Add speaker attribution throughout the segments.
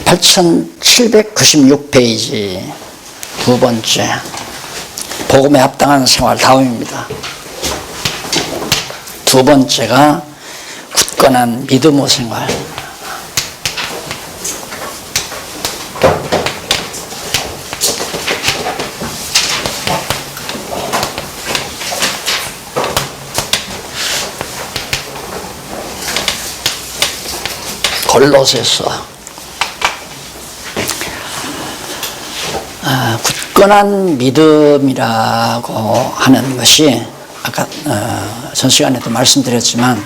Speaker 1: 8796페이지 두 번째 복음에 합당한 생활 다음입니다. 두 번째가 굳건한 믿음의 생활. 골로새서 굳건한 믿음이라고 하는 것이 아까 전 시간에도 말씀드렸지만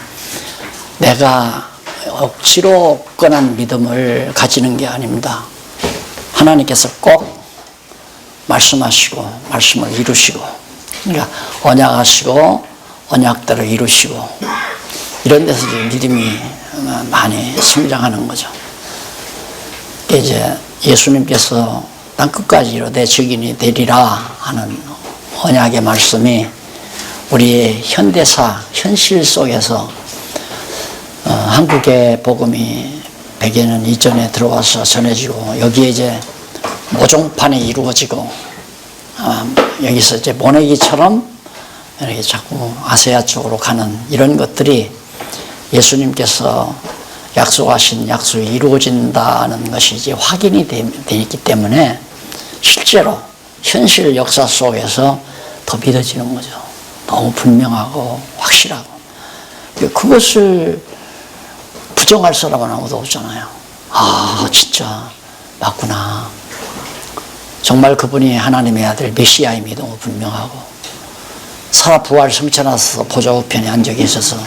Speaker 1: 내가 억지로 굳건한 믿음을 가지는 게 아닙니다. 하나님께서 꼭 말씀하시고 말씀을 이루시고 그러니까 언약하시고 언약대로 이루시고 이런 데서 믿음이 많이 성장하는 거죠. 이제 예수님께서 땅 끝까지 이르되 증인이 되리라 하는 언약의 말씀이 우리의 현대사, 현실 속에서 한국의 복음이 100여 년 이전에 들어와서 전해지고 여기에 이제 모종판이 이루어지고 여기서 이제 모내기처럼 이렇게 자꾸 아세아 쪽으로 가는 이런 것들이 예수님께서 약속하신 약속이 이루어진다는 것이 이제 확인이 되기 때문에 실제로 현실 역사 속에서 더 믿어지는 거죠. 너무 분명하고 확실하고. 그것을 부정할 사람은 아무도 없잖아요. 아, 진짜 맞구나. 정말 그분이 하나님의 아들 메시아임이 너무 분명하고 살아 부활 승천하셔서 보좌 우편에 앉아 계셔서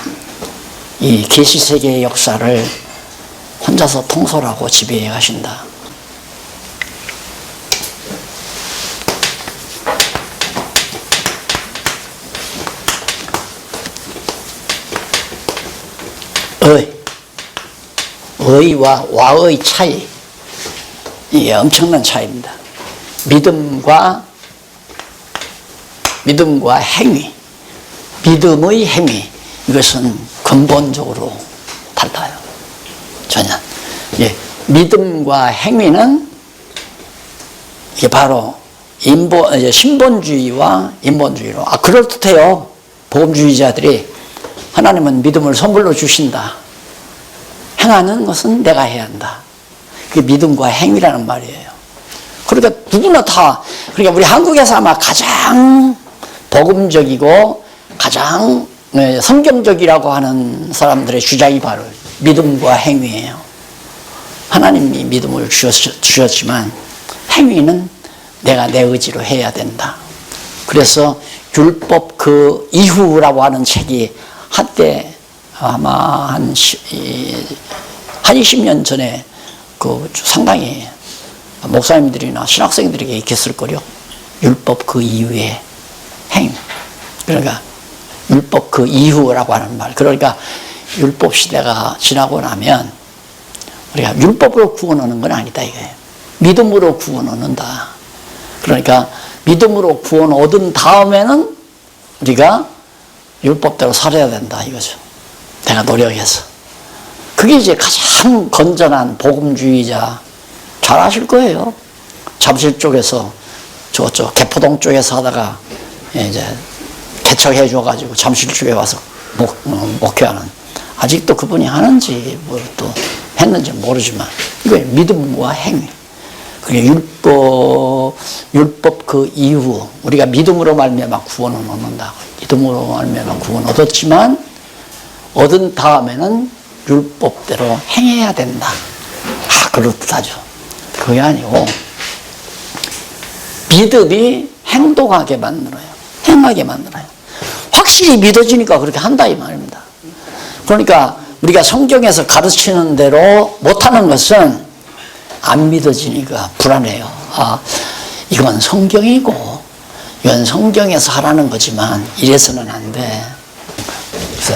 Speaker 1: 이 계시세계의 역사를 혼자서 통솔하고 지배해 가신다. 의와 와의 차이, 이게 엄청난 차이입니다. 믿음과 행위, 믿음의 행위, 이것은 근본적으로 달라요. 전혀. 예, 믿음과 행위는 이게 바로 신본주의와 인본주의로. 그럴듯해요. 복음주의자들이 하나님은 믿음을 선물로 주신다. 행하는 것은 내가 해야 한다. 그게 믿음과 행위라는 말이에요. 그러니까 누구나 다, 그러니까 우리 한국에서 아마 가장 복음적이고 가장 성경적이라고 하는 사람들의 주장이 바로 믿음과 행위예요. 하나님이 믿음을 주셨지만 행위는 내가 내 의지로 해야 된다. 그래서 율법 그 이후라고 하는 책이 한때 아마 한 20년 전에 그 상당히 목사님들이나 신학생들에게 익혔을 거요. 율법 그 이후에 행위. 그러니까 율법 그 이후라고 하는 말. 그러니까 율법 시대가 지나고 나면 우리가 율법으로 구원 얻는 건 아니다 이거예요. 믿음으로 구원 얻는다. 그러니까 믿음으로 구원 얻은 다음에는 우리가 율법대로 살아야 된다 이거죠. 내가 노력해서. 그게 이제 가장 건전한 복음주의자 잘 아실 거예요. 잠실 쪽에서 저쪽 개포동 쪽에서 하다가 이제 개척해 줘가지고 잠실 쪽에 와서 목회하는, 아직도 그분이 하는지 뭐 또 했는지 모르지만 이거 믿음과 행위. 그게 율법 그 이후 우리가 믿음으로 말미암아 구원을 얻는다. 믿음으로 말미암아 구원 얻었지만 얻은 다음에는 율법대로 행해야 된다. 그렇다죠. 그게 아니고 믿음이 행동하게 만들어요. 행하게 만들어요. 확실히 믿어지니까 그렇게 한다 이 말입니다. 그러니까 우리가 성경에서 가르치는 대로 못하는 것은 안 믿어지니까 불안해요. 이건 성경이고 이건 성경에서 하라는 거지만 이래서는 안 돼. 그래서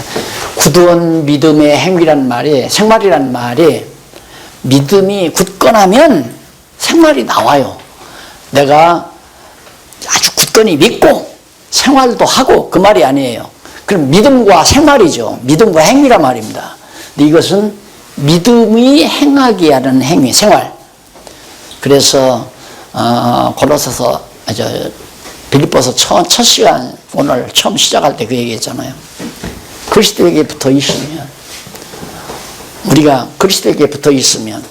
Speaker 1: 굳은 믿음의 행위란 말이, 생활이란 말이, 믿음이 굳건하면 생활이 나와요. 내가 아주 굳건히 믿고 생활도 하고 그 말이 아니에요. 그럼 믿음과 생활이죠. 믿음과 행위란 말입니다. 근데 이것은 믿음이 행하게 하는 행위, 생활. 그래서 골로새서 빌립보서 첫 시간 오늘 처음 시작할 때 그 얘기했잖아요. 그리스도에게 붙어 있으면, 우리가 그리스도에게 붙어 있으면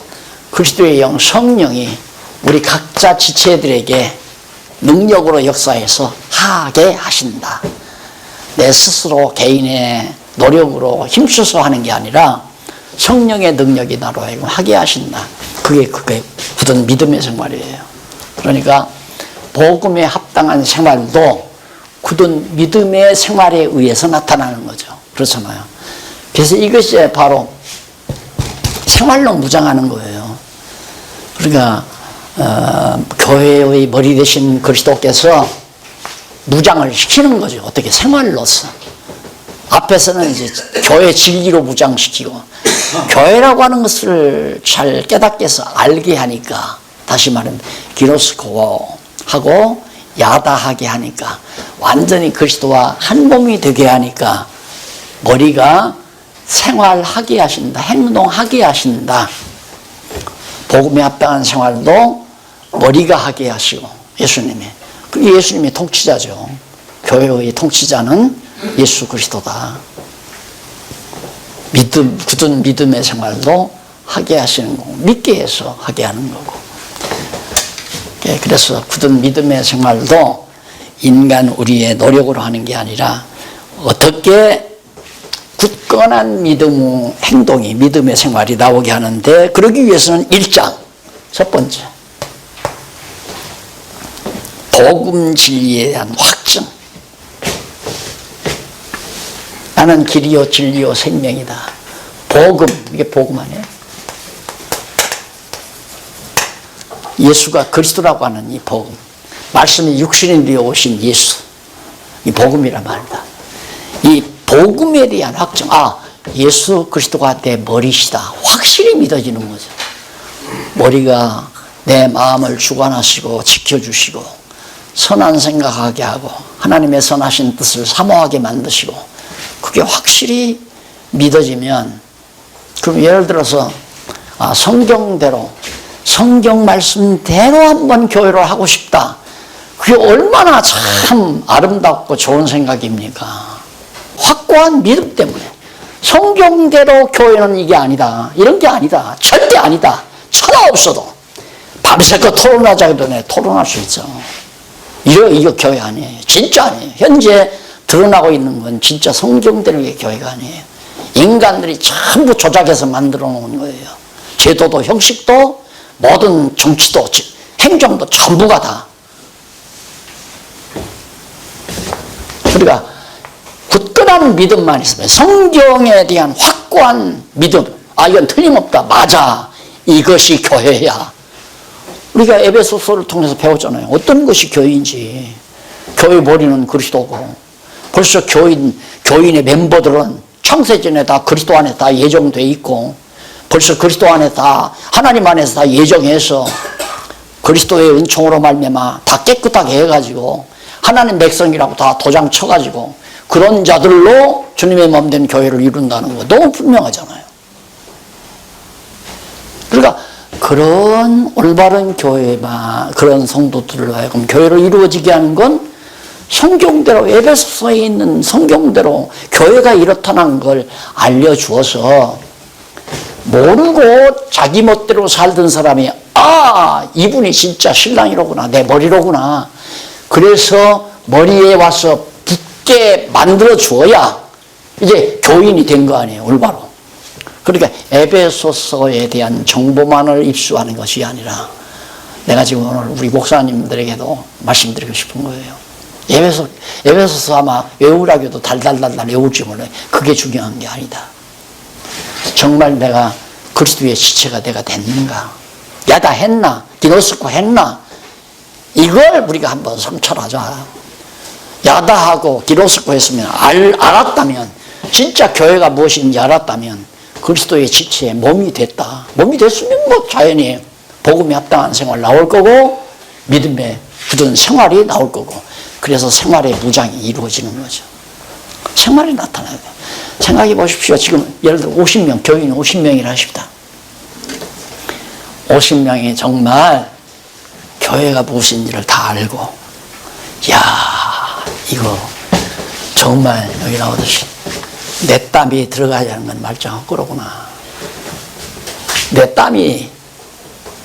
Speaker 1: 그리스도의 영 성령이 우리 각자 지체들에게 능력으로 역사해서 하게 하신다. 내 스스로 개인의 노력으로 힘써서 하는 게 아니라 성령의 능력이 나로 하여금 하게 하신다. 그게 굳은 믿음의 생활이에요. 그러니까 복음에 합당한 생활도 굳은 믿음의 생활에 의해서 나타나는 거죠. 그렇잖아요. 그래서 이것이 바로 생활로 무장하는 거예요. 그러니까 교회의 머리 되신 그리스도께서 무장을 시키는 거죠. 어떻게? 생활로서. 앞에서는 이제 교회 진리로 무장시키고, 교회라고 하는 것을 잘 깨닫게 해서 알게 하니까, 다시 말하면 기노스코하고 야다하게 하니까, 완전히 그리스도와 한 몸이 되게 하니까 머리가 생활하게 하신다. 행동하게 하신다. 복음에 합당한 생활도 머리가 하게 하시고, 예수님이. 그게 예수님이 통치자죠. 교회의 통치자는 예수 그리스도다. 굳은 믿음의 생활도 하게 하시는 거고, 믿게 해서 하게 하는 거고. 그래서 굳은 믿음의 생활도 인간 우리의 노력으로 하는 게 아니라 어떻게 굳건한 믿음 행동이, 믿음의 생활이 나오게 하는데, 그러기 위해서는 1장 첫 번째, 복음 진리에 대한 확증. 나는 길이요 진리요 생명이다. 복음, 이게 복음 아니에요? 예수가 그리스도라고 하는 이 복음, 말씀이 육신이 되어 오신 예수, 이 복음이란 말이다. 이 복음에 대한 확증, 예수 그리스도가 내 머리시다. 확실히 믿어지는 거죠. 머리가 내 마음을 주관하시고 지켜주시고 선한 생각하게 하고 하나님의 선하신 뜻을 사모하게 만드시고, 그게 확실히 믿어지면, 그럼 예를 들어서 성경대로, 성경 말씀대로 한번 교회를 하고 싶다. 그게 얼마나 참 아름답고 좋은 생각입니까? 확고한 믿음 때문에. 성경대로 교회는 이게 아니다, 이런 게 아니다, 절대 아니다, 천하 없어도 밤새껏 토론하자 그러네, 토론할 수 있죠. 이거 교회 아니에요. 진짜 아니에요. 현재 드러나고 있는 건 진짜 성경대로의 교회가 아니에요. 인간들이 전부 조작해서 만들어 놓은 거예요. 제도도 형식도 모든 정치도 행정도 전부가 다. 우리가 굳건한 믿음만 있으면, 성경에 대한 확고한 믿음, 이건 틀림없다, 맞아, 이것이 교회야. 우리가 에베소서를 통해서 배웠잖아요. 어떤 것이 교회인지. 교회 머리는 그리스도고, 벌써 교인의 멤버들은 창세전에 다 그리스도 안에 다 예정돼 있고, 벌써 그리스도 안에 다, 하나님 안에서 다 예정해서 그리스도의 은총으로 말미암아 다 깨끗하게 해가지고 하나님 백성이라고 다 도장 쳐가지고 그런 자들로 주님의 몸 된 교회를 이룬다는 거 너무 분명하잖아요. 그러니까 그런 올바른 교회만, 그런 성도들을 하여금 교회를 이루어지게 하는 건 성경대로, 에베소서에 있는 성경대로 교회가 이렇다는 걸 알려주어서, 모르고 자기 멋대로 살던 사람이 이분이 진짜 신랑이로구나, 내 머리로구나, 그래서 머리에 와서 붙게 만들어 주어야 이제 교인이 된 거 아니에요, 올바로. 그러니까 에베소서에 대한 정보만을 입수하는 것이 아니라, 내가 지금 오늘 우리 목사님들에게도 말씀드리고 싶은 거예요. 에베소서 아마 외우라고 해도 달달달달 외울지 몰라요. 그게 중요한 게 아니다. 정말 내가 그리스도의 지체가 내가 됐는가, 야다 했나, 디노스코 했나, 이걸 우리가 한번 성찰하자. 야다하고 디노스코 했으면, 알았다면, 진짜 교회가 무엇인지 알았다면 그리스도의 지체에 몸이 됐다. 몸이 됐으면 자연히 복음에 합당한 생활 나올 거고, 믿음의 굳은 생활이 나올 거고, 그래서 생활의 무장이 이루어지는 거죠. 생활이 나타나야 돼요. 생각해 보십시오. 지금 예를 들어 50명, 교인 50명이라 하십니다. 50명이 정말 교회가 무엇인지를 다 알고, 야, 이거 정말 여기 나오듯이 내 땀이 들어가야 하는 건 말짱한 거로구나. 내 땀이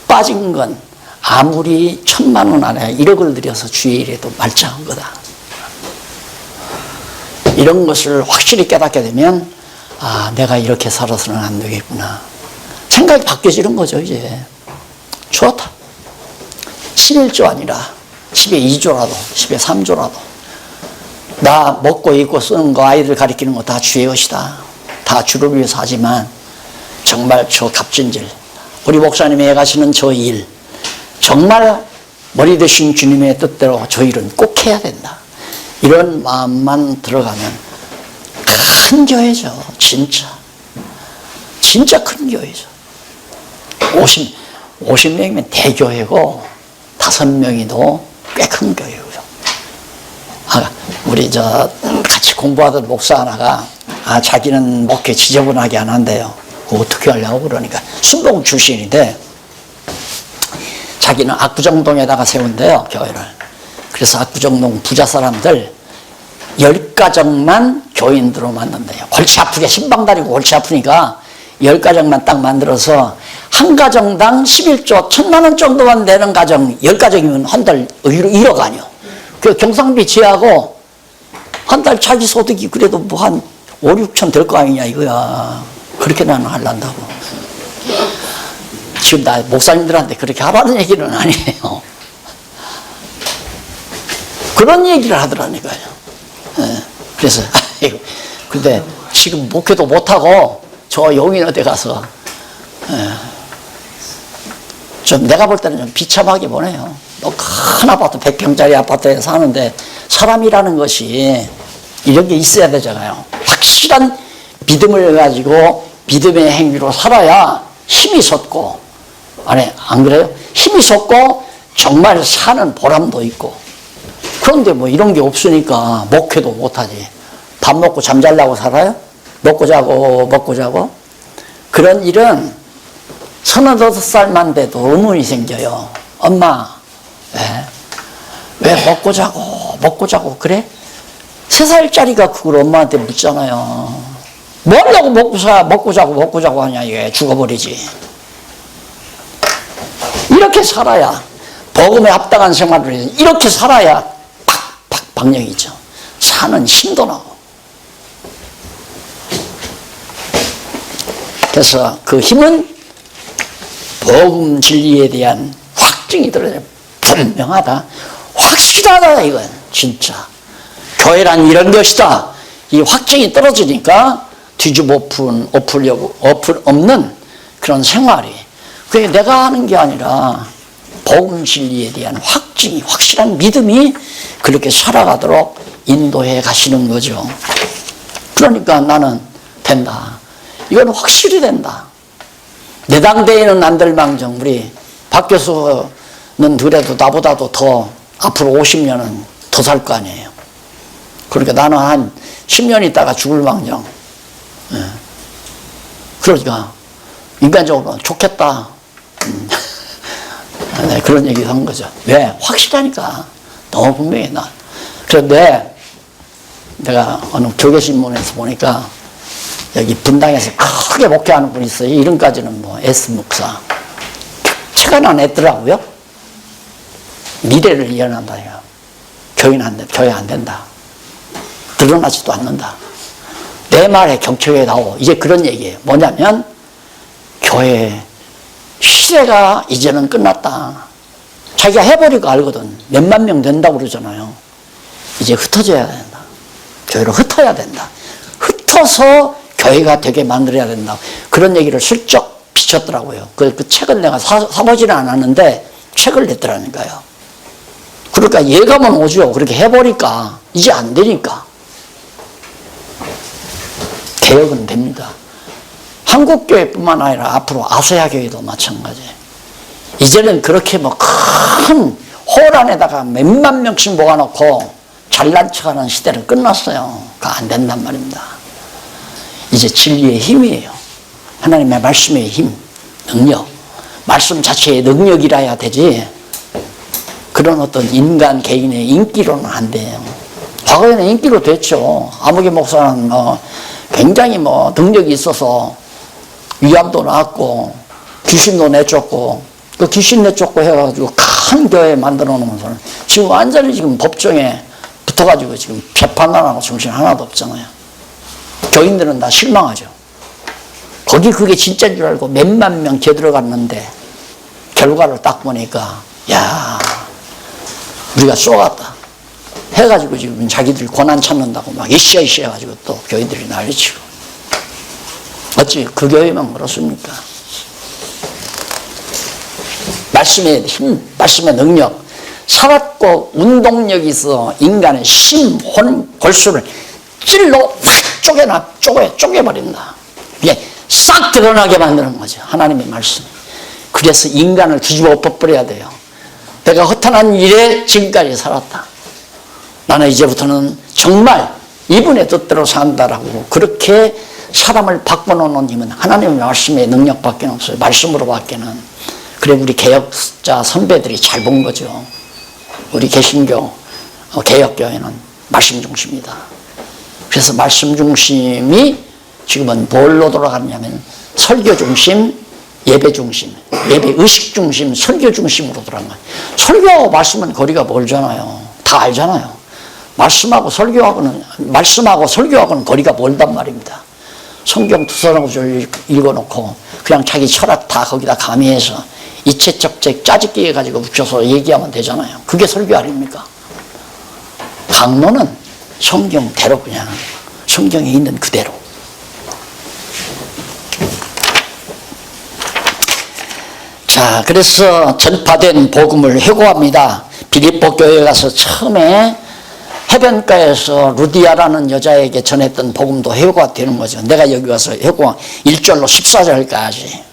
Speaker 1: 빠진 건 아무리 1,000만 원 안에 1억을 들여서 주의 일해도 말짱한 거다. 이런 것을 확실히 깨닫게 되면, 아, 내가 이렇게 살아서는 안 되겠구나. 생각이 바뀌어지는 거죠, 이제. 좋다. 11조 아니라 10에 2조라도, 10에 3조라도. 나 먹고 입고 쓰는 거, 아이들 가르치는 거 다 주의 것이다. 다 주를 위해서 하지만 정말 저 값진질, 우리 목사님이 해가시는 저 일, 정말 머리 대신 주님의 뜻대로 저 일은 꼭 해야 된다. 이런 마음만 들어가면 큰 교회죠. 진짜. 진짜 큰 교회죠. 50명이면 대교회고 5명이도 꽤 큰 교회고요. 아, 우리 같이 공부하던 목사 하나가, 아, 자기는 목회 지저분하게 안 한대요. 그거 어떻게 하려고 그러니까, 순복음 출신인데 자기는 압구정동에다가 세운대요, 교회를. 그래서 압구정동 부자 사람들 10가정만 교인들로 만든대요. 골치 아프게, 신방다리고 골치 아프니까 10가정만 딱 만들어서 한 가정당 11조 1,000만 원 정도만 내는 가정 10가정이면 한 달 1억 아니요. 그 경상비 지하고 한 달 자기 소득이 그래도 뭐 한 5, 6천 될 거 아니냐 이거야. 그렇게 나는 하려고. 지금 나 목사님들한테 그렇게 하라는 얘기는 아니에요. 그런 얘기를 하더라니까요. 그래서 근데 지금 목회도 못하고 저 용인어디 가서 좀 내가 볼 때는 좀 비참하게 보내요. 큰 아파트 100평짜리 아파트에 사는데 사람이라는 것이 이런 게 있어야 되잖아요. 확실한 믿음을 가지고 믿음의 행위로 살아야 힘이 솟고, 안 그래요? 힘이 솟고 정말 사는 보람도 있고. 그런데 뭐 이런 게 없으니까 목회도 못하지. 밥 먹고 잠자려고 살아요? 먹고 자고. 그런 일은 35살만 돼도 의문이 생겨요. 엄마, 왜 먹고 자고 그래? 3살짜리가 그걸 엄마한테 묻잖아요. 뭐 하려고 먹고 자고 하냐, 이게. 죽어버리지. 이렇게 살아야, 복음에 합당한 생활을 해서 이렇게 살아야 팍팍 방영이죠. 사는 힘도 나고. 그래서 그 힘은 복음 진리에 대한 확증이 들어요. 분명하다. 확실하다, 이건. 진짜. 교회란 이런 것이다. 이 확증이 떨어지니까 뒤집어 엎을 없는 그런 생활이. 그게 내가 하는 게 아니라 복음 진리에 대한 확증이, 확실한 믿음이 그렇게 살아가도록 인도해 가시는 거죠. 그러니까 나는 된다. 이건 확실히 된다. 내 당대에는 안 될 망정, 우리 박 교수는 그래도 나보다도 더 앞으로 50년은 더 살 거 아니에요. 그러니까 나는 한 10년 있다가 죽을 망정. 그러니까 인간적으로 좋겠다. 네, 그런 얘기 한 거죠. 왜? 확실하니까. 너무 분명해, 나. 그런데 내가 어느 교계신문에서 보니까 여기 분당에서 크게 목회하는 분이 있어요. 이름까지는 뭐 S 목사. 책 하나 냈더라고요. 미래를 예언한다. 교회 안 된다. 드러나지도 않는다. 내 말에 경청에 나오. 이제 그런 얘기예요. 뭐냐면 교회 시대가 이제는 끝났다. 자기가 해버리고 알거든. 몇만 명 된다고 그러잖아요. 이제 흩어져야 된다. 교회로 흩어야 된다. 흩어서 교회가 되게 만들어야 된다. 그런 얘기를 슬쩍 비쳤더라고요. 그 책은 내가 사보지는 않았는데 책을 냈더라니까요. 그러니까 예감은 오죠. 그렇게 해보니까 이제 안 되니까. 개혁은 됩니다. 한국교회뿐만 아니라 앞으로 아세아 교회도 마찬가지예요. 이제는 그렇게 뭐 큰 홀 안에다가 몇만 명씩 모아놓고 잘난 척하는 시대는 끝났어요. 그거 안 된단 말입니다. 이제 진리의 힘이에요. 하나님의 말씀의 힘, 능력. 말씀 자체의 능력이라야 되지. 그런 어떤 인간 개인의 인기로는 안 돼요. 과거에는 인기로 됐죠. 아무개 목사는 굉장히 능력이 있어서 위암도 나았고 귀신도 내쫓고 그 귀신 내쫓고 해가지고 큰 교회 만들어 놓으면서 지금 완전히 지금 법정에 붙어가지고 지금 재판만 하고 정신 하나도 없잖아요. 교인들은 다 실망하죠. 거기 그게 진짜인 줄 알고 몇만 명 기어들어갔는데 결과를 딱 보니까 야, 우리가 쏘갔다 해가지고 지금 자기들 권한 찾는다고 막 이씨야 해가지고 또 교인들이 난리치고. 어찌 그 교회만 그렇습니까? 말씀의 힘, 말씀의 능력, 살았고 운동력이 있어 인간의 심, 혼, 골수를 찔러 쪼개버린다. 이게 싹 드러나게 만드는 거죠. 하나님의 말씀이. 그래서 인간을 뒤집어 엎어버려야 돼요. 내가 허탄한 일에 지금까지 살았다. 나는 이제부터는 정말 이분의 뜻대로 산다라고 그렇게 사람을 바꿔놓는 힘은 하나님의 말씀의 능력밖에 없어요. 말씀으로밖에는. 그래 우리 개혁자 선배들이 잘 본 거죠. 우리 개신교 개혁교회는 말씀 중심이다. 그래서 말씀 중심이 지금은 뭘로 돌아가느냐면 설교 중심, 예배 중심, 예배 의식 중심, 설교 중심으로 돌아간 거예요. 설교하고 말씀은 거리가 멀잖아요. 다 알잖아요. 말씀하고 설교하고는 거리가 멀단 말입니다. 성경 두서너 구절 읽어놓고 그냥 자기 철학 다 거기다 가미해서 이채적책 짜집기 해가지고 붙여서 얘기하면 되잖아요. 그게 설교 아닙니까? 강론은 성경대로 그냥 성경에 있는 그대로. 자, 그래서 전파된 복음을 회고합니다. 빌립보 교회에 가서 처음에 해변가에서 루디아라는 여자에게 전했던 복음도 회고가 되는 거죠. 내가 여기 와서 회고 1절로 14절까지.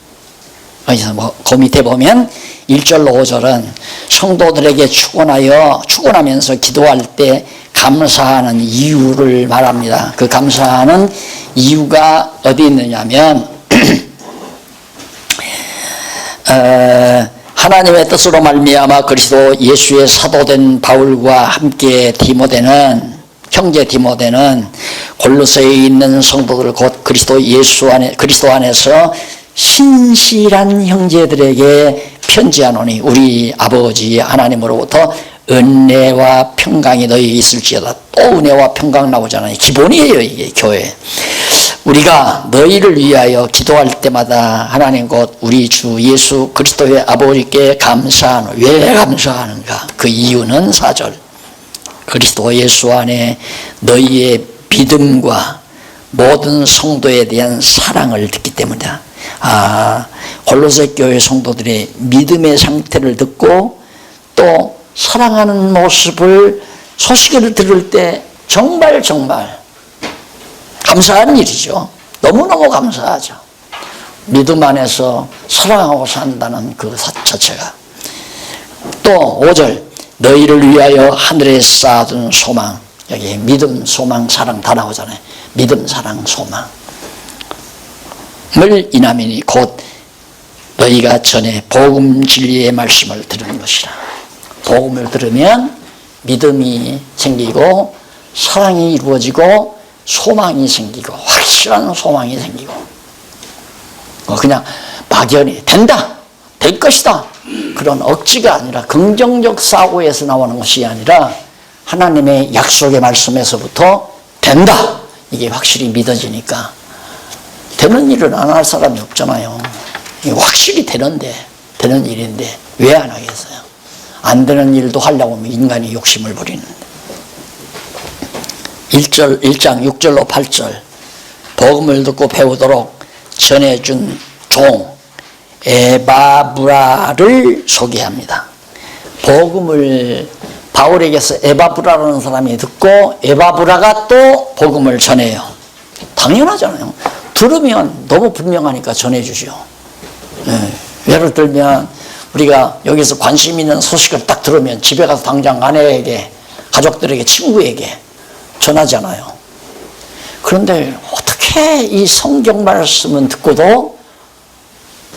Speaker 1: 그래서 그 밑에 보면 1절로 5절은 성도들에게 축원하면서 기도할 때 감사하는 이유를 말합니다. 그 감사하는 이유가 어디 있느냐면 하나님의 뜻으로 말미암아 그리스도 예수의 사도된 바울과 함께 형제 디모데는 골로새에 있는 성도들 곧 그리스도 안에서 신실한 형제들에게 편지하노니 우리 아버지 하나님으로부터 은혜와 평강이 너희에게 있을지어다. 또 은혜와 평강 나오잖아요. 기본이에요, 이게 교회. 우리가 너희를 위하여 기도할 때마다 하나님 곧 우리 주 예수 그리스도의 아버지께 감사하노. 왜 감사하는가? 그 이유는 4절. 그리스도 예수 안에 너희의 믿음과 모든 성도에 대한 사랑을 듣기 때문이다. 골로새 교회 성도들의 믿음의 상태를 듣고 또 사랑하는 모습을 소식을 들을 때 정말 감사한 일이죠. 너무너무 감사하죠. 믿음 안에서 사랑하고 산다는 그 자체가. 또 5절 너희를 위하여 하늘에 쌓아둔 소망. 여기 믿음, 소망, 사랑 다 나오잖아요. 믿음, 사랑, 소망. 을 인하미니 곧 너희가 전에 복음 진리의 말씀을 들은 것이라. 복음을 들으면 믿음이 생기고 사랑이 이루어지고 소망이 생기고 확실한 소망이 생기고 그냥 막연히 된다, 될 것이다 그런 억지가 아니라 긍정적 사고에서 나오는 것이 아니라 하나님의 약속의 말씀에서부터 된다 이게 확실히 믿어지니까 되는 일은 안 할 사람이 없잖아요. 확실히 되는 일인데 왜 안 하겠어요? 안 되는 일도 하려고 하면 인간이 욕심을 부리는데. 1장 6절로 8절 복음을 듣고 배우도록 전해준 종 에바브라를 소개합니다. 복음을 바울에게서 에바브라라는 사람이 듣고 에바브라가 또 복음을 전해요. 당연하잖아요. 들으면 너무 분명하니까 전해주죠. 예를 들면 우리가 여기서 관심 있는 소식을 딱 들으면 집에 가서 당장 아내에게, 가족들에게, 친구에게 전하잖아요. 그런데 어떻게 이 성경 말씀은 듣고도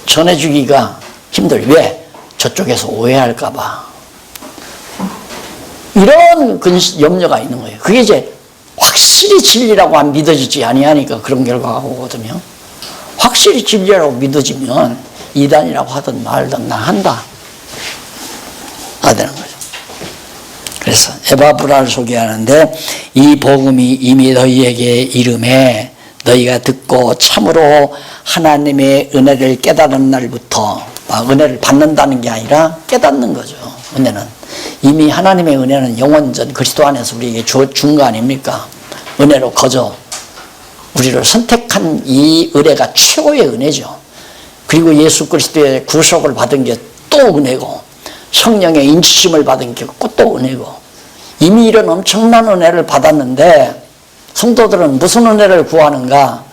Speaker 1: 전해주기가 힘들어요. 왜? 저쪽에서 오해할까 봐. 이런 염려가 있는 거예요. 그게 이제 확실히 진리라고 안 믿어지지 아니하니까 그런 결과가 오거든요. 확실히 진리라고 믿어지면 이단이라고 하든 말든 나 한다. 안 되는 거죠. 그래서 에바브라를 소개하는데 이 복음이 이미 너희에게 이름에 너희가 듣고 참으로 하나님의 은혜를 깨달은 날부터 은혜를 받는다는 게 아니라 깨닫는 거죠. 은혜는 이미 하나님의 은혜는 영원전 그리스도 안에서 우리에게 준 거 아닙니까? 은혜로 거저 우리를 선택한 이 은혜가 최고의 은혜죠. 그리고 예수 그리스도의 구속을 받은 게 또 은혜고 성령의 인치심을 받은 게 또 은혜고 이미 이런 엄청난 은혜를 받았는데 성도들은 무슨 은혜를 구하는가?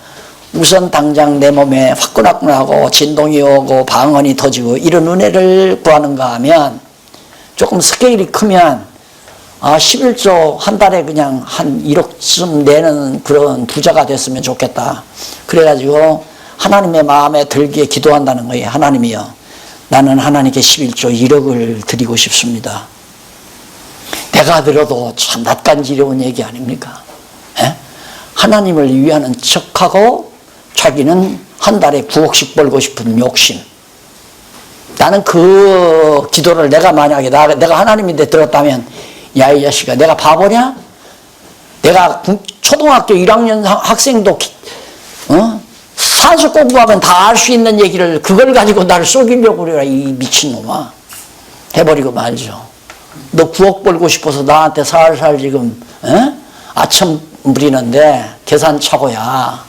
Speaker 1: 우선 당장 내 몸에 화끈화끈하고 진동이 오고 방언이 터지고 이런 은혜를 구하는가 하면 조금 스케일이 크면 11조 한 달에 그냥 한 1억쯤 내는 그런 부자가 됐으면 좋겠다. 그래가지고 하나님의 마음에 들게 기도한다는 거예요. 하나님이요. 나는 하나님께 11조 1억을 드리고 싶습니다. 내가 들어도 참 낯간지러운 얘기 아닙니까? 에? 하나님을 위하는 척하고 자기는 한 달에 9억씩 벌고 싶은 욕심. 나는 그 기도를 내가 만약에 내가 하나님인데 들었다면 야 이 자식아 내가 바보냐? 내가 초등학교 1학년 학생도 산수 공부하면 다 알 수 있는 얘기를 그걸 가지고 나를 속이려고 그래라 이 미친놈아. 해버리고 말죠. 너 9억 벌고 싶어서 나한테 살살 지금 아첨 부리는데 계산착오야.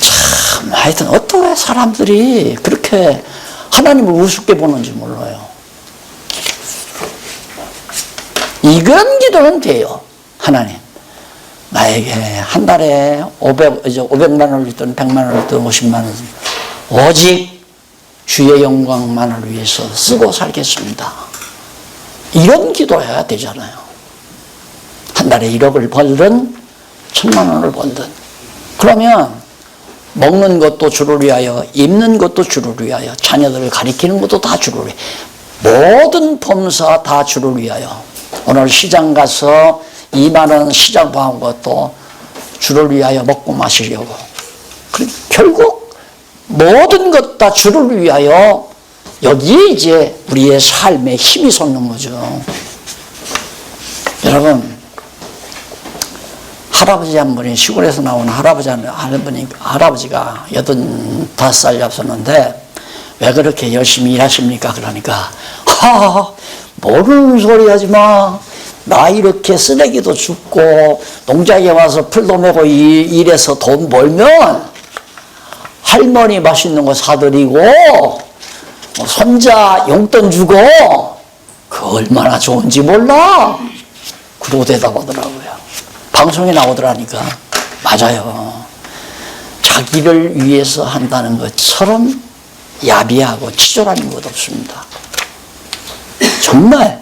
Speaker 1: 참 하여튼 어떻게 사람들이 그렇게 하나님을 우습게 보는지 몰라요. 이런 기도는 돼요. 하나님 나에게 한 달에 500만 원을 든 100만 원을 든 50만 원을 오직 주의 영광만을 위해서 쓰고 살겠습니다. 이런 기도해야 되잖아요. 한 달에 1억을 벌든 1000만 원을 벌든 그러면 먹는 것도 주를 위하여 입는 것도 주를 위하여 자녀들을 가리키는 것도 다 주를 위하여 모든 범사 다 주를 위하여 오늘 시장 가서 2만 원 시장 봐온 것도 주를 위하여 먹고 마시려고 결국 모든 것 다 주를 위하여 여기에 이제 우리의 삶에 힘이 솟는 거죠. 여러분 할아버지 한 분이 시골에서 나온 할아버지가 85살 잡섰는데 왜 그렇게 열심히 일하십니까? 그러니까 모르는 소리 하지 마. 나 이렇게 쓰레기도 줍고 농장에 와서 풀도 메고 일해서 돈 벌면 할머니 맛있는 거 사드리고 손자 용돈 주고 그 얼마나 좋은지 몰라. 그러고 대답하더라고요. 방송에 나오더라니까. 맞아요. 자기를 위해서 한다는 것처럼 야비하고 치졸한 것 없습니다. 정말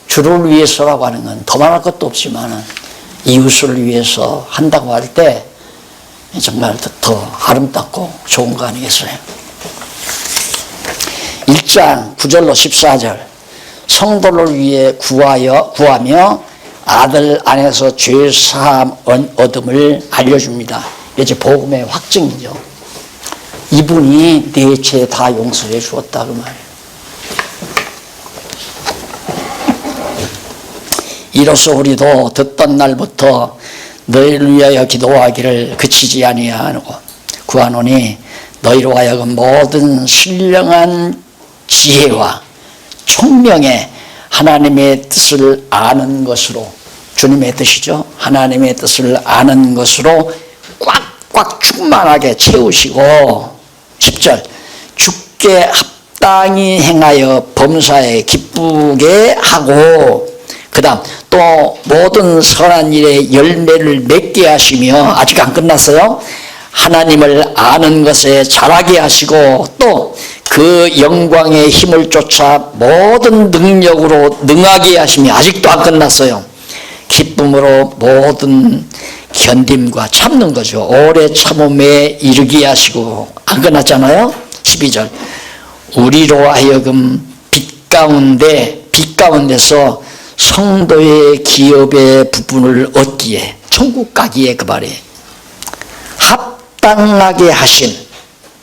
Speaker 1: 주를 위해서라고 하는 건 더 말할 것도 없지만 이웃을 위해서 한다고 할 때 정말 더 아름답고 좋은 거 아니겠어요? 1장 9절로 14절 성도를 위해 구하며 아들 안에서 죄사함 얻음을 알려줍니다. 이제 복음의 확증이죠. 이분이 내 죄 다 용서해 주었다 그 말이에요. 이로써 우리도 듣던 날부터 너희를 위하여 기도하기를 그치지 아니하고 구하노니 너희로 하여금 모든 신령한 지혜와 총명의 하나님의 뜻을 아는 것으로 주님의 뜻이죠. 하나님의 뜻을 아는 것으로 꽉꽉 충만하게 채우시고 10절 주께 합당히 행하여 범사에 기쁘게 하고 그 다음 또 모든 선한 일에 열매를 맺게 하시며 아직 안 끝났어요. 하나님을 아는 것에 자라게 하시고 또 그 영광의 힘을 쫓아 모든 능력으로 능하게 하시며 아직도 안 끝났어요. 기쁨으로 모든 견딤과 참는 거죠. 오래 참음에 이르게 하시고 안 끝났잖아요. 12절 우리로 하여금 빛 가운데서 성도의 기업의 부분을 얻기에, 천국 가기에, 그 말에 합당하게 하신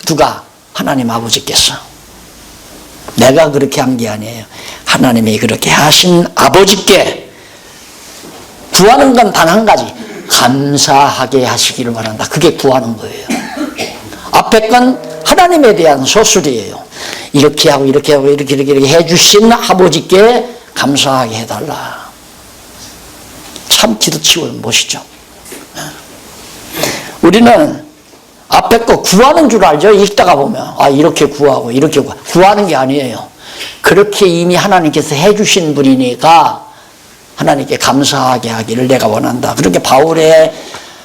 Speaker 1: 누가? 하나님 아버지께서. 내가 그렇게 한 게 아니에요. 하나님이 그렇게 하신 아버지께 구하는 건 단 한 가지, 감사하게 하시기를 바란다. 그게 구하는 거예요. 앞에 건 하나님에 대한 소술이에요. 이렇게 하고 이렇게 하고 이렇게 해주신 아버지께 감사하게 해달라. 참 기도치고 멋있죠. 우리는 앞에 거 구하는 줄 알죠? 읽다가 보면 이렇게 구하고 이렇게 구하는 게 아니에요. 그렇게 이미 하나님께서 해주신 분이니까 하나님께 감사하게 하기를 내가 원한다. 그렇게 바울의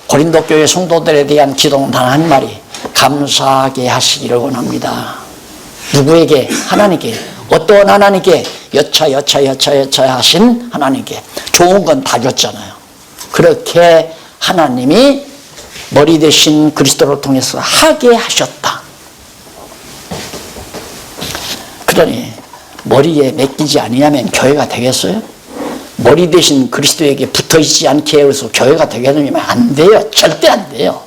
Speaker 1: 고린도 교회 성도들에 대한 기도는 단 한 마리, 감사하게 하시기를 원합니다. 누구에게? 하나님께. 어떤 하나님께? 여차 하신 하나님께. 좋은 건 다 줬잖아요. 그렇게 하나님이 머리 대신 그리스도를 통해서 하게 하셨다. 그러니 머리에 맡기지 아니하면 교회가 되겠어요? 머리 대신 그리스도에게 붙어있지 않게 해서 교회가 되겠느냐면 안 돼요. 절대 안 돼요.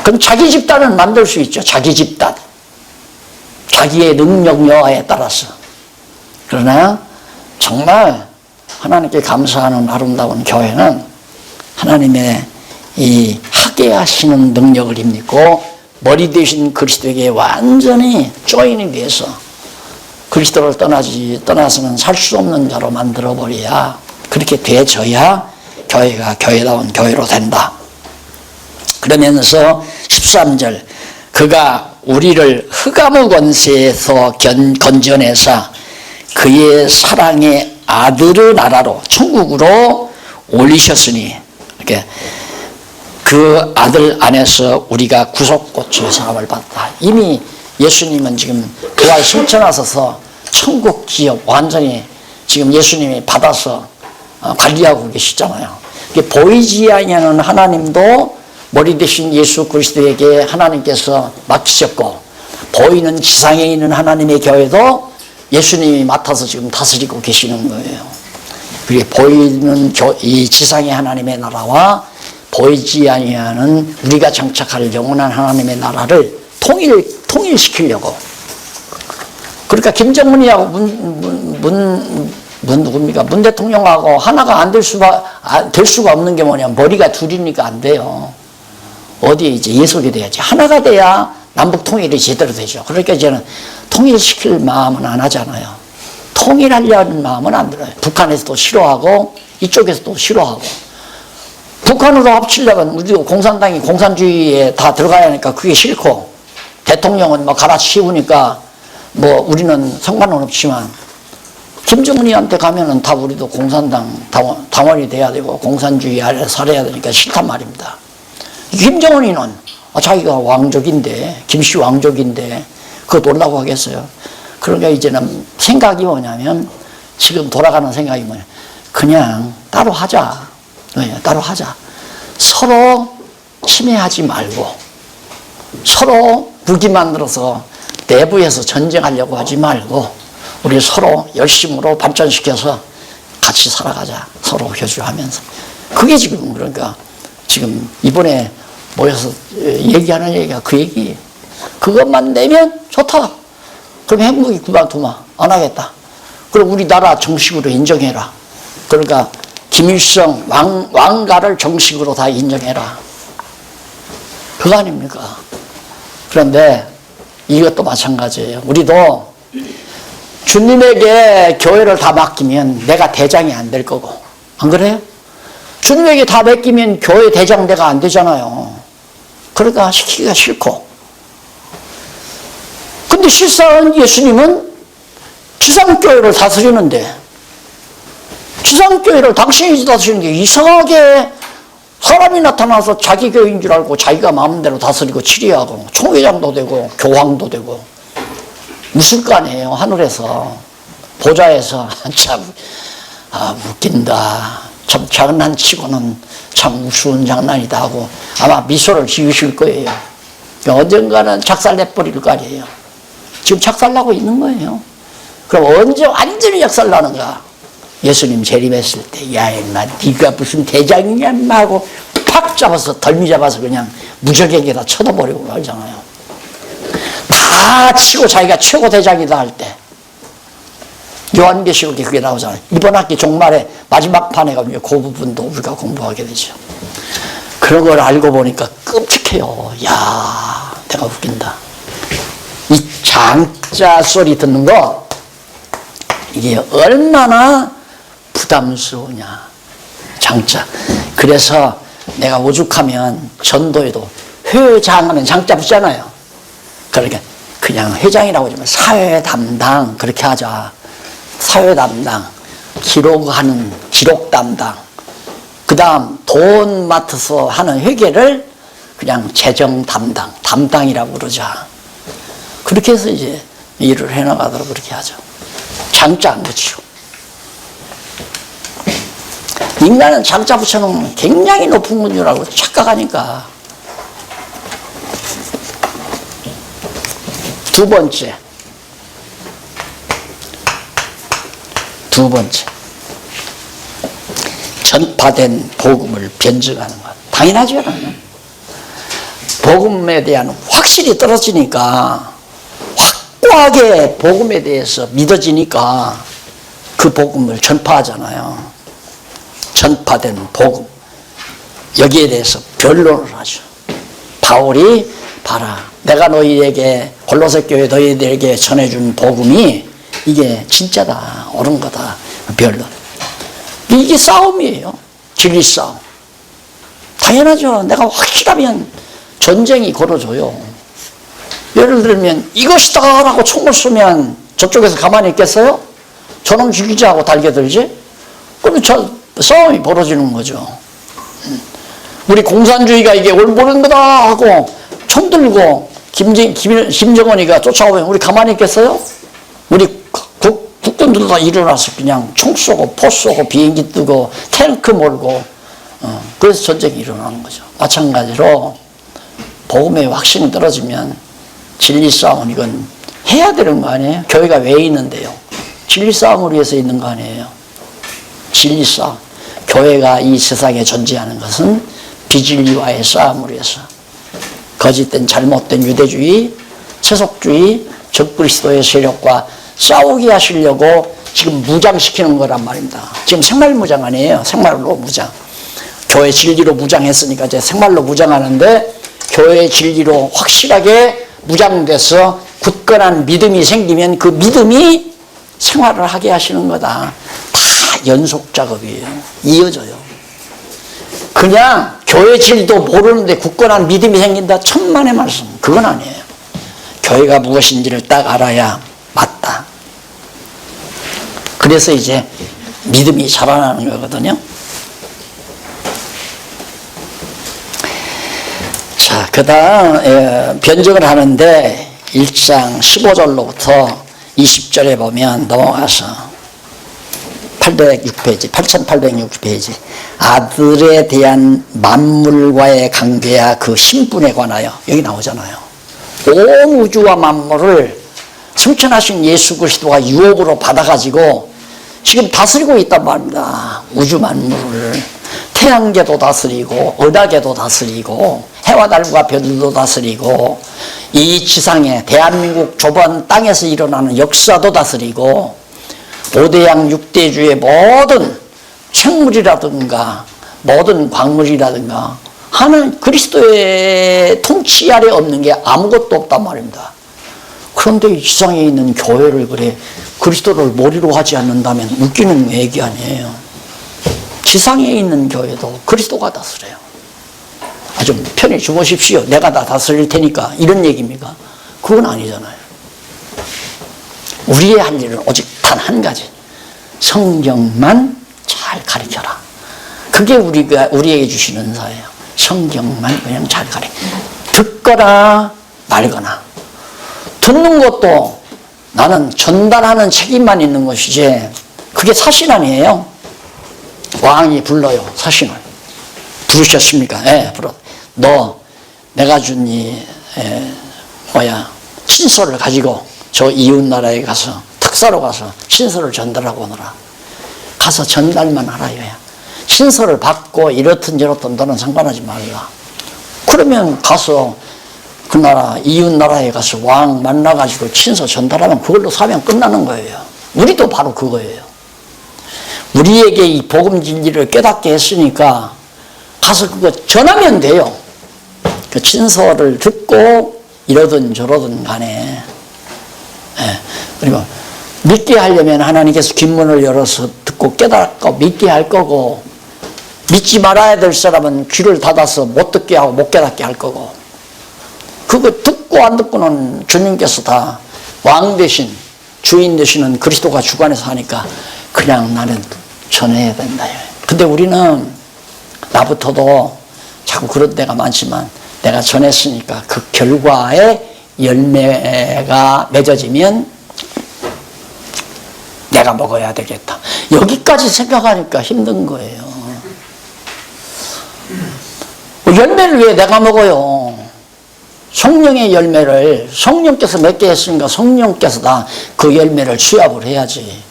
Speaker 1: 그럼 자기 집단은 만들 수 있죠. 자기 집단. 자기의 능력 여하에 따라서. 그러나 정말 하나님께 감사하는 아름다운 교회는 하나님의 이 하게 하시는 능력을 힘입고 머리 대신 그리스도에게 완전히 조인이 돼서 그리스도를 떠나서는 살 수 없는 자로 만들어버려야, 그렇게 돼져야 교회가 교회다운 교회로 된다. 그러면서 13절, 그가 우리를 흑암의 권세에서 건져내사 그의 사랑의 아들의 나라로 천국으로 올리셨으니, 이렇게 그 아들 안에서 우리가 구속고초의 사함을 받다. 이미 예수님은 지금 부활 실천하셔서 천국 기업 완전히 지금 예수님이 받아서 관리하고 계시잖아요. 보이지 아니하는 하나님도 머리 대신 예수 그리스도에게 하나님께서 맡기셨고, 보이는 지상에 있는 하나님의 교회도 예수님이 맡아서 지금 다스리고 계시는 거예요. 그게 보이는 이 지상의 하나님의 나라와 보이지 아니하는 우리가 정착할 영원한 하나님의 나라를 통일시키려고. 그러니까 김정은이하고 누굽니까? 문 대통령하고 하나가 안 될 수가 없는 게 뭐냐? 머리가 둘이니까 안 돼요. 어디에 이제 예속이 돼야지. 하나가 돼야 남북 통일이 제대로 되죠. 그러니까 이제는 통일시킬 마음은 안 하잖아요. 통일하려는 마음은 안 들어요. 북한에서도 싫어하고 이쪽에서도 싫어하고. 북한으로 합치려면 우리도 공산당이 공산주의에 다 들어가야 하니까 그게 싫고, 대통령은 뭐 갈아치우니까 뭐 우리는 상관은 없지만 김정은이한테 가면은 다 우리도 공산당 당원이 돼야 되고 공산주의 아래 살아야 되니까 싫단 말입니다. 김정은이는 자기가 왕족인데, 김씨 왕족인데 그거 놀라고 하겠어요. 그러니까 이제는 생각이 뭐냐면, 지금 돌아가는 생각이 뭐냐, 그냥 따로 하자. 따로 하자. 서로 침해하지 말고, 서로 무기 만들어서 내부에서 전쟁하려고 하지 말고, 우리 서로 열심으로 발전시켜서 같이 살아가자. 서로 교주하면서. 그게 지금, 그러니까 지금 이번에 모여서 얘기하는 얘기가 그 얘기예요. 그것만 내면 좋다. 그럼 행복이 그만두마. 안 하겠다. 그럼 우리나라 정식으로 인정해라. 그러니까 김일성 왕가를 정식으로 다 인정해라. 그거 아닙니까? 그런데 이것도 마찬가지예요. 우리도 주님에게 교회를 다 맡기면 내가 대장이 안 될 거고, 안 그래요? 주님에게 다 맡기면 교회 대장 내가 안 되잖아요. 그러니까 시키기가 싫고. 근데 실상 예수님은 지상교회를 다스리는데, 지상교회를 당신이 다스리는 게 이상하게 사람이 나타나서 자기 교회인 줄 알고 자기가 마음대로 다스리고 치리하고 총회장도 되고 교황도 되고 웃을 거 아니에요. 하늘에서 보좌에서 참 웃긴다. 참 장난치고는 참 우스운 장난이다 하고 아마 미소를 지으실 거예요. 언젠가는 작살내버릴 거 아니에요. 지금 작살나고 있는 거예요. 그럼 언제 완전히 역살나는가? 예수님 재림했을 때, 야, 인마, 네가 무슨 대장이냐, 인마 하고 팍 잡아서, 덜미 잡아서 그냥 무적에게다 쳐다버리고 말잖아요. 다 치고 자기가 최고 대장이다 할 때, 요한계시록에 그게 나오잖아요. 이번 학기 종말에 마지막 판에 가면 그 부분도 우리가 공부하게 되죠. 그런 걸 알고 보니까 끔찍해요. 야, 내가 웃긴다. 이 장자 소리 듣는 거, 이게 얼마나 부담스러우냐. 장자. 그래서 내가 오죽하면 전도에도 회장하면 장자 붙잖아요. 그러니까 그냥 회장이라고 하지만 사회 담당 그렇게 하자. 사회 담당, 기록하는 기록 담당, 그 다음 돈 맡아서 하는 회계를 그냥 재정 담당, 담당이라고 그러자. 그렇게 해서 이제 일을 해나가도록 그렇게 하죠. 장자 안 붙이고. 인간은 장자 붙여놓으면 굉장히 높은 건 줄 알고 착각하니까. 두 번째. 전파된 복음을 변증하는 것. 당연하죠. 복음에 대한 확실히 떨어지니까, 확고하게 복음에 대해서 믿어지니까 그 복음을 전파하잖아요. 전파된 복음. 여기에 대해서 변론을 하죠. 바울이 봐라, 내가 너희에게 골로새 교회 너희들에게 전해준 복음이 이게 진짜다, 옳은 거다. 변론. 이게 싸움이에요. 진리 싸움. 당연하죠. 내가 확실하면 전쟁이 벌어져요. 예를 들면 이것이다 라고 총을 쏘면 저쪽에서 가만히 있겠어요? 저놈 죽이자 하고 달겨들지? 그러면 싸움이 벌어지는 거죠. 우리 공산주의가 이게 옳은 거다 하고 총 들고 김정은이가 쫓아오면 우리 가만히 있겠어요? 우리 국군들도 다 일어나서 그냥 총 쏘고 포 쏘고 비행기 뜨고 탱크 몰고 그래서 전쟁이 일어나는 거죠. 마찬가지로 복음의 확신이 떨어지면 진리 싸움은 이건 해야 되는 거 아니에요? 교회가 왜 있는데요? 진리 싸움을 위해서 있는 거 아니에요? 진리 싸움. 교회가 이 세상에 존재하는 것은 비진리와의 싸움을 위해서. 거짓된 잘못된 유대주의, 세속주의, 적그리스도의 세력과 싸우게 하시려고 지금 무장시키는 거란 말입니다. 지금 생말 무장 아니에요. 생말로 무장. 교회 진리로 무장했으니까 이제 생말로 무장하는데 교회 진리로 확실하게 무장돼서 굳건한 믿음이 생기면 그 믿음이 생활을 하게 하시는 거다. 다 연속 작업이에요. 이어져요. 그냥 교회 진리도 모르는데 굳건한 믿음이 생긴다. 천만의 말씀. 그건 아니에요. 교회가 무엇인지를 딱 알아야 맞다. 그래서 이제 믿음이 자라나는 거거든요. 자, 그 다음 변증을 하는데 1장 15절로부터 20절에 보면 넘어가서 806페이지, 8806페이지. 아들에 대한 만물과의 관계야 그 신분에 관하여. 여기 나오잖아요. 온 우주와 만물을 승천하신 예수 그리스도가 유업으로 받아가지고 지금 다스리고 있단 말입니다. 우주 만물을. 태양계도 다스리고 은하계도 다스리고 해와 달과 별도 다스리고 이 지상에 대한민국 좁은 땅에서 일어나는 역사도 다스리고 5대양 6대주의 모든 생물이라든가 모든 광물이라든가 하는 그리스도의 통치 아래 없는 게 아무것도 없단 말입니다. 그런데 이 지상에 있는 교회를 그래 그리스도를 머리로 하지 않는다면 웃기는 얘기 아니에요. 지상에 있는 교회도 그리스도가 다스려요. 아주 편히 주무십시오. 내가 다 다스릴 테니까 이런 얘기입니까? 그건 아니잖아요. 우리의 할 일은 오직 단 한 가지. 성경만 잘 가르쳐라. 그게 우리에게 주시는 은사예요. 성경만 그냥 잘 가르쳐. 듣거나 말거나. 듣는 것도 나는 전달하는 책임만 있는 것이지 그게 사신 아니에요. 왕이 불러요. 사신을. 부르셨습니까? 예, 불러. 너 내가 준 이 친서를 가지고 저 이웃 나라에 가서 박사로 가서 신서를 전달하고 오너라. 가서 전달만 하라 이거야. 신서를 받고 이렇든 저렇든 너는 상관하지 말라. 그러면 가서 그 나라 이웃 나라에 가서 왕 만나가지고 친서 전달하면 그걸로 사명 끝나는 거예요. 우리도 바로 그거예요. 우리에게 이 복음 진리를 깨닫게 했으니까 가서 그거 전하면 돼요. 그 친서를 듣고 이러든 저러든 간에. 예. 그리고 믿게 하려면 하나님께서 귓문을 열어서 듣고 깨닫고 믿게 할 거고, 믿지 말아야 될 사람은 귀를 닫아서 못 듣게 하고 못 깨닫게 할 거고, 그거 듣고 안 듣고는 주님께서 다 왕 대신 주인 되시는 그리스도가 주관해서 하니까 그냥 나는 전해야 된다. 근데 우리는 나부터도 자꾸 그런 데가 많지만 내가 전했으니까 그 결과의 열매가 맺어지면 내가 먹어야 되겠다. 여기까지 생각하니까 힘든 거예요. 열매를 왜 내가 먹어요? 성령의 열매를 성령께서 맺게 했으니까 성령께서 다 그 열매를 취합을 해야지.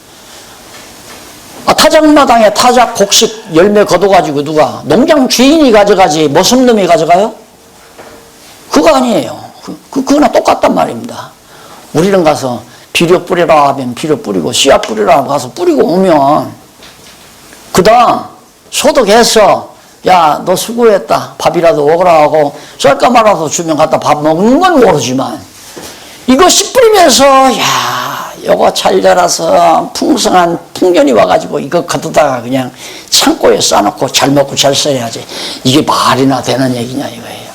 Speaker 1: 타작마당에 타작 곡식 열매 걷어가지고 누가? 농장 주인이 가져가지 무슨 놈이 가져가요? 그거 아니에요. 그거나 똑같단 말입니다. 우리는 가서 비료 뿌리라 하면 비료 뿌리고 씨앗 뿌리라 하면 가서 뿌리고 오면 그 다음 소득해서 야, 너 수고했다. 밥이라도 먹으라 하고 쌀까 말아서 주면 갖다 밥 먹는 건 모르지만 이거 씨 뿌리면서 야, 요거 잘 자라서 풍성한 풍년이 와가지고 이거 가져다가 그냥 창고에 싸놓고 잘 먹고 잘 써야지. 이게 말이나 되는 얘기냐 이거예요.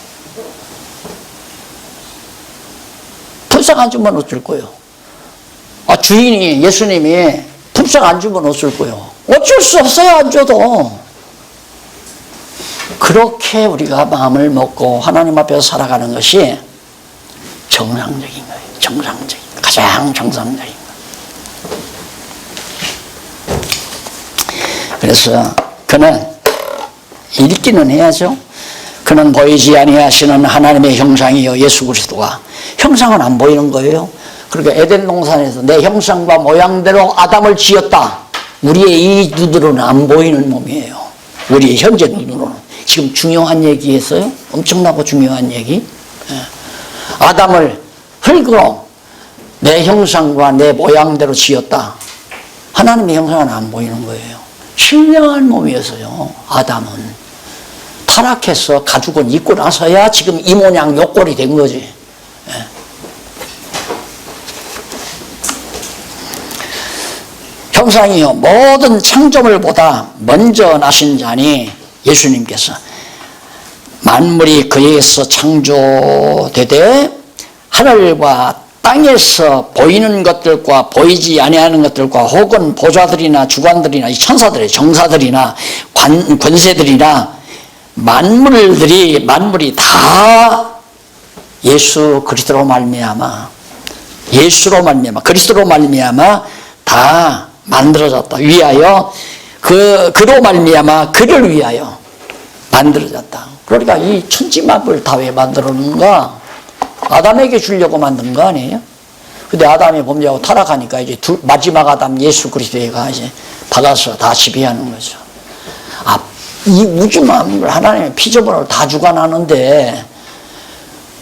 Speaker 1: 품삯 안 주면 어쩔 거예요. 주인이 예수님이 품삯 안 주면 어쩔 거예요. 어쩔 수 없어요. 안 줘도. 그렇게 우리가 마음을 먹고 하나님 앞에서 살아가는 것이 정상적인 거예요. 정상적인, 가장 정상적인 거예요. 그래서 그는 읽기는 해야죠. 그는 보이지 아니하시는 하나님의 형상이요 예수 그리스도가. 형상은 안 보이는 거예요. 그러니까 에덴 동산에서 내 형상과 모양대로 아담을 지었다. 우리의 이 눈으로는 안 보이는 몸이에요. 우리의 현재 눈으로는. 지금 중요한 얘기 했어요. 엄청나고 중요한 얘기. 아담을 흙으로 내 형상과 내 모양대로 지었다. 하나님의 형상은 안 보이는 거예요. 신령한 몸이었어요. 아담은. 타락해서 가죽을 입고 나서야 지금 이 모양 요 꼴이 된 거지. 형상이요 모든 창조물보다 먼저 나신 자니 예수님께서 만물이 그에게서 창조되되 하늘과 땅에서 보이는 것들과 보이지 아니하는 것들과 혹은 보좌들이나 주관들이나 천사들의 정사들이나 권세들이나 만물이 다 예수 그리스도로 말미암아 그리스도로 말미암아 다 만들어졌다. 위하여 그로 말미암아 그를 위하여 만들어졌다. 그러니까 이 천지만물 다 왜 만들었는가? 아담에게 주려고 만든 거 아니에요? 근데 아담이 범죄하고 타락하니까 이제 마지막 아담 예수 그리스도가 이제 받아서 다 지배하는 거죠. 이 우주 만물 하나님의 피조물을 다 주관하는데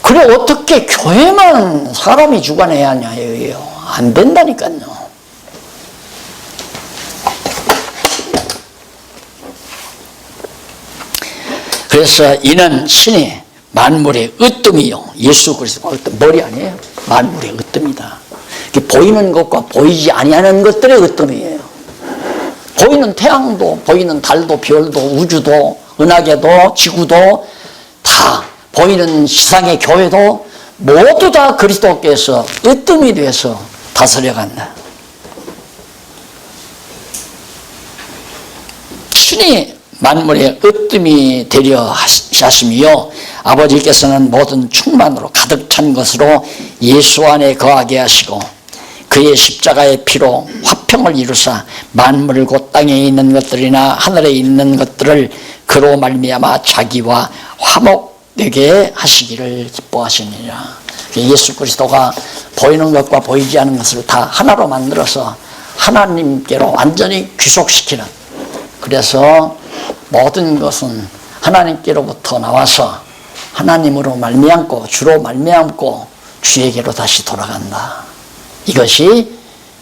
Speaker 1: 그래 어떻게 교회만 사람이 주관해야 하냐 이거예요. 안 된다니까요. 그래서 이는 신이 만물의 으뜸이요. 예수 그리스도가 으뜸, 머리 아니에요. 만물의 으뜸이다. 보이는 것과 보이지 아니하는 것들의 으뜸이에요. 보이는 태양도, 보이는 달도, 별도, 우주도, 은하계도, 지구도 다 보이는 세상의 교회도 모두 다 그리스도께서 으뜸이 돼서 다스려간다. 신이 만물의 으뜸이 되려 하심이요 아버지께서는 모든 충만으로 가득 찬 것으로 예수 안에 거하게 하시고 그의 십자가의 피로 화평을 이루사 만물 곧 땅에 있는 것들이나 하늘에 있는 것들을 그로 말미암아 자기와 되게 하시기를 기뻐하시니라. 예수 그리스도가 보이는 것과 보이지 않는 것을 다 하나로 만들어서 하나님께로 완전히 귀속시키는, 그래서 모든 것은 하나님께로부터 나와서 하나님으로 말미암고 주로 말미암고 주에게로 다시 돌아간다. 이것이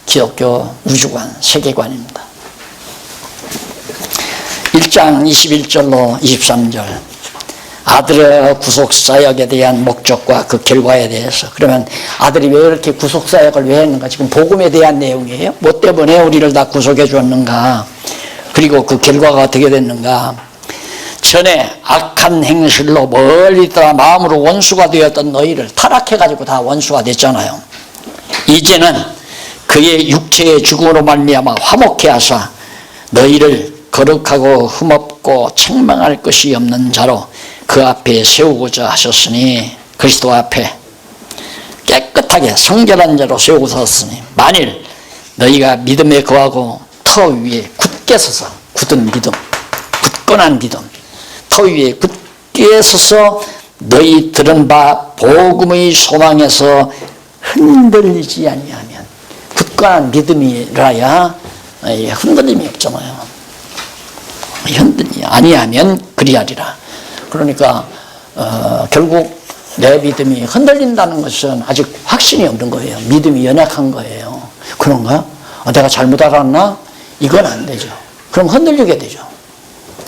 Speaker 1: 기독교 우주관, 세계관입니다. 1장 21절로 23절, 아들의 구속사역에 대한 목적과 그 결과에 대해서. 그러면 아들이 왜 이렇게 구속사역을 왜 했는가? 지금 복음에 대한 내용이에요. 뭐 때문에 우리를 다 구속해 주었는가? 그리고 그 결과가 어떻게 됐는가? 전에 악한 행실로 멀리 떠나 마음으로 원수가 되었던 너희를, 타락해가지고 다 원수가 됐잖아요. 이제는 그의 육체의 죽음으로 말미암아 화목케 하사 너희를 거룩하고 흠없고 책망할 것이 없는 자로 그 앞에 세우고자 하셨으니, 그리스도 앞에 깨끗하게 성결한 자로 세우고 섰으니, 만일 너희가 믿음에 거하고 터 위에 굳게 서서, 굳은 믿음, 굳건한 믿음, 터 위에 굳게 서서 너희 들은 바 복음의 소망에서 흔들리지 아니하면, 굳건한 믿음이라야 흔들림이 없잖아요. 흔들리지 아니하면 그리하리라. 그러니까 결국 내 믿음이 흔들린다는 것은 아직 확신이 없는 거예요. 믿음이 연약한 거예요. 그런가? 내가 잘못 알았나? 이건 안 되죠. 그럼 흔들리게 되죠.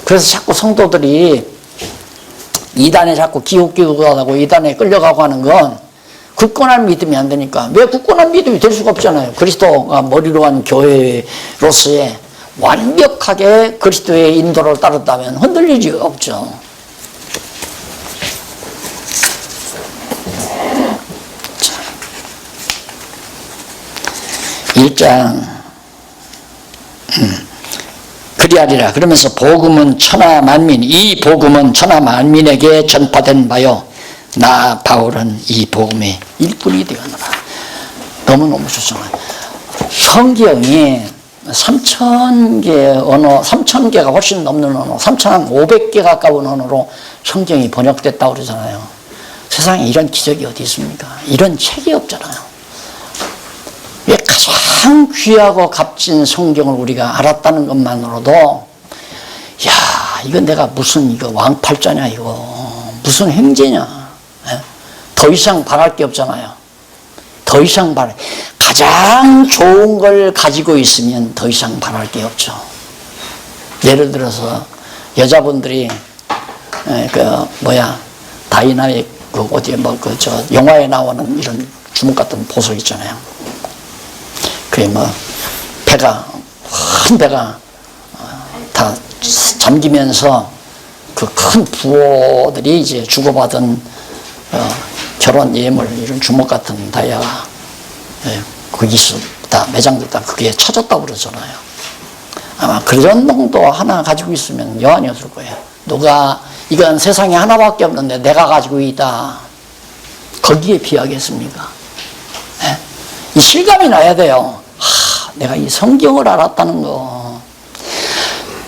Speaker 1: 그래서 자꾸 성도들이 이단에 자꾸 기웃기웃하고 이단에 끌려가고 하는 건 굳건한 믿음이 안 되니까. 왜 굳건한 믿음이 될 수가 없잖아요. 그리스도가 머리로 한 교회로서의 완벽하게 그리스도의 인도를 따른다면 흔들리지 없죠. 1장 그리하리라. 그러면서 복음은 천하 만민, 이 복음은 천하 만민에게 전파된 바요, 나 바울은 이 복음의 일꾼이 되었노라. 너무너무 좋잖아요. 성경이 3,000개 언어, 3,000개가 훨씬 넘는 언어, 3,500개 가까운 언어로 성경이 번역됐다고 그러잖아요. 세상에 이런 기적이 어디 있습니까? 이런 책이 없잖아요. 왜 가장 귀하고 값진 성경을 우리가 알았다는 것만으로도, 야, 이건 내가 무슨 이거 왕팔자냐, 이거 무슨 행제냐. 더 이상 바랄 게 없잖아요. 더 이상 가장 좋은 걸 가지고 있으면 더 이상 바랄 게 없죠. 예를 들어서 여자분들이 다이나믹 영화에 나오는 이런 주먹 같은 보석 있잖아요. 그게 큰 배가 다 잠기면서 그 큰 부호들이 이제 주고받은 결혼 예물, 이런 주먹 같은 다이아가 거기서 다 매장됐다, 그게 찾았다고 그러잖아요. 아마 그런 정도 하나 가지고 있으면 여한이 없을 거예요. 누가 이건 세상에 하나밖에 없는데 내가 가지고 있다, 거기에 비하겠습니까? 이 실감이 나야 돼요. 내가 이 성경을 알았다는 거,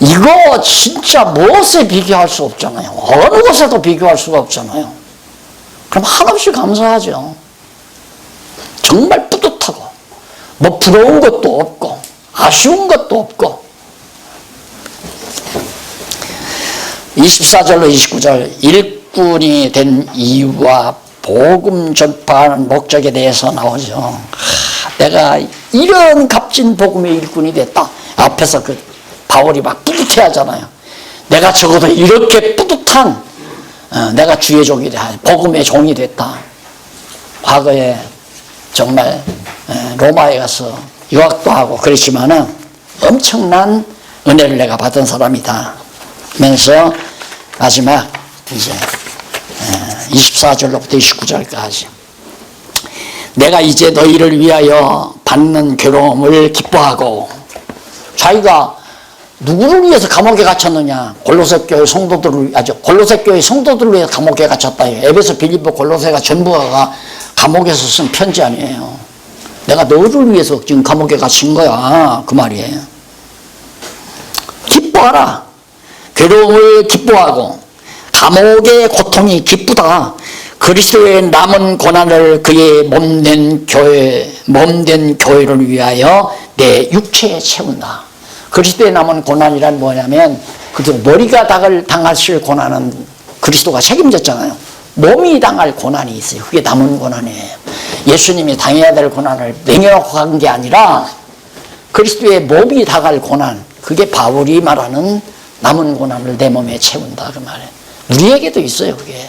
Speaker 1: 이거 진짜 무엇에 비교할 수 없잖아요. 어느 것에도 비교할 수가 없잖아요. 그럼 한없이 감사하죠. 정말 뿌듯하고, 뭐 부러운 것도 없고 아쉬운 것도 없고. 24절로 29절, 일꾼이 된 이유와 복음 전파하는 목적에 대해서 나오죠. 내가 이런 값진 복음의 일꾼이 됐다. 앞에서 바울이 막 뿌듯해 하잖아요. 내가 적어도 이렇게 뿌듯한, 내가 주의 종이 됐다, 복음의 종이 됐다. 과거에 정말 로마에 가서 유학도 하고 그랬지만은 엄청난 은혜를 내가 받은 사람이다 하면서 마지막 이제 24절로부터 29절까지, 내가 이제 너희를 위하여 받는 괴로움을 기뻐하고. 자기가 누구를 위해서 감옥에 갇혔느냐? 골로새 교회 성도들을, 골로새 교회 성도들을 위해서 감옥에 갇혔다. 에베소, 빌립보, 골로새가 전부가 감옥에서 쓴 편지 아니에요. 내가 너를 위해서 지금 감옥에 갇힌 거야, 그 말이에요. 기뻐하라. 괴로움을 기뻐하고 감옥의 고통이 기쁘다. 그리스도의 남은 고난을 그의 몸된 교회를 위하여 내 육체에 채운다. 그리스도의 남은 고난이란 뭐냐면, 그리고 머리가 당하실 고난은 그리스도가 책임졌잖아요. 몸이 당할 고난이 있어요. 그게 남은 고난이에요. 예수님이 당해야 될 고난을 맹여놓고 간 게 아니라 그리스도의 몸이 당할 고난, 그게 바울이 말하는 남은 고난을 내 몸에 채운다 그 말이에요. 우리에게도 있어요. 그게